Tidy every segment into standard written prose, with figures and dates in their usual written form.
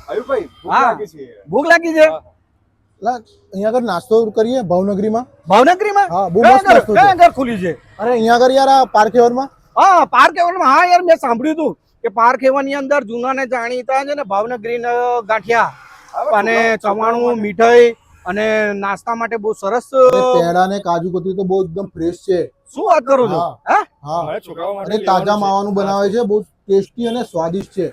આયુભાઈ ભૂખ હા. લાગી છે. ભૂખ લાગી છે અહીંયા આગળ નાસ્તો કરીએ ભાવનગરીમાં. ભાવનગરીમાં હા, બહુ કયા મસ્ત આગળ- નાસ્તો કયા છે. આગળ ખુલ્યું છે અરે અહીંયા આગળ યાર આ પાર્કહેવનમાં. હા પાર્ક એવનમાં. હા યાર મેં સાંભળ્યું હતું કે પાર્ક એવનની અંદર જૂના ને જાણીતા છે ને ભાવનગરી ગાંઠિયા અને ચવાણું મીઠાઈ અને નાસ્તા માટે બહુ સરસ. પેડા ને કાજુ કતરી તો બહુ એકદમ ફ્રેશ છે. શું વાત કરો છો? હા. હે હા, મારા છોકરાઓ માટે અને તાજા લેવાનું છે. માવાનું બનાવે છે, બહુ ટેસ્ટી અને સ્વાદિષ્ટ છે.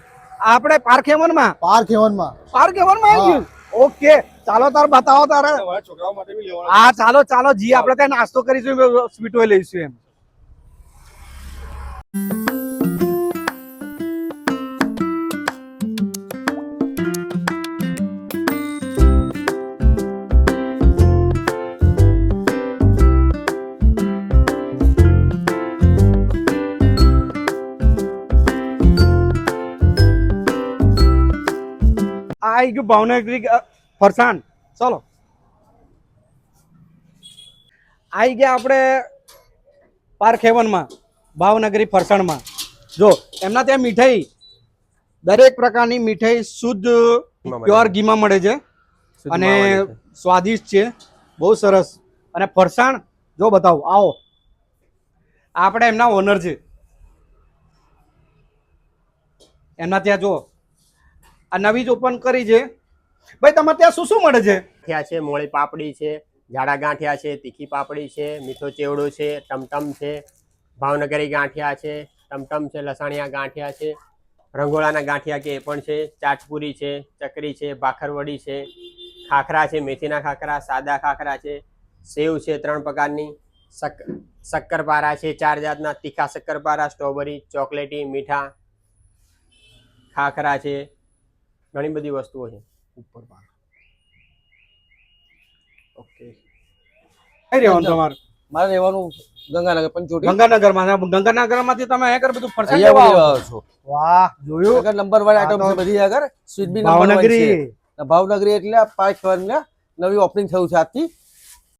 આપણે પાર્ક એવનમાં પાર્કહેવનમાં. પાર્ક એવનમાં આવી ગયું. ઓકે ચાલો તાર બતાવો તારે. મારા છોકરાઓ માટે બી લેવાનું હા ચાલો ચાલો જી આપણે ત્યાં નાસ્તો કરીશું સ્વીટો લઈશું એમ. આ આવી ગયું ભાવનગરી ફરસાણ. ચલો આવી ગયા આપણે પાર્ક હેવનમાં ભાવનગરી ફરસાણમાં. જો એમના ત્યાં મીઠાઈ દરેક પ્રકારની મીઠાઈ શુદ્ધ પ્યોર ઘીમાં મળે છે અને સ્વાદિષ્ટ છે, બહુ સરસ. અને ફરસાણ જો બતાવો, આવો આપણે એમના ઓનર છે. એમના ત્યાં જો આ નવી જ ઓપન કરી છે. ભાઈ તમારે ત્યાં શું શું મળે છે? ગાંઠિયા છે, મોળી પાપડી છે, જાડા ગાંઠિયા છે, તીખી પાપડી છે, મીઠો ચેવડો છે, ટમટમ છે, ભાવનગરી ગાંઠિયા છે, ટમટમ છે, લસાણિયા ગાંઠિયા છે, રંગોળાના ગાંઠિયા કે એ પણ છે, ચાટપુરી છે, ચકરી છે, ભાખરવડી છે, ખાખરા છે, મેથીના ખાખરા, સાદા ખાખરા છે, સેવ છે 3 પ્રકારની, શક્કરપારા છે 4 જાતના, તીખા શક્કરપારા, સ્ટ્રોબેરી, ચોકલેટી, મીઠા ખાખરા છે, ઘણી બધી વસ્તુઓ છે. ઉપર ઓકે કઈ રહેવાનું તમારે? મારે રહેવાનું ગંગાનગર પંચોટી. ગંગાનગરમાંથી તમે અહીંયા આગળ બધું ફરસાણ અહીંયા લેવા બધી આવો? આવો છો. વાહ જોયું આગળ નંબર 1 આઈટમ છે બધી આગળ. સ્વીટ બી નંબર 1 ભાવનગરી. છે. ભાવનગરી એટલે આ પાર્ક ફર્મના નવી ઓપનિંગ થયું છે આજથી.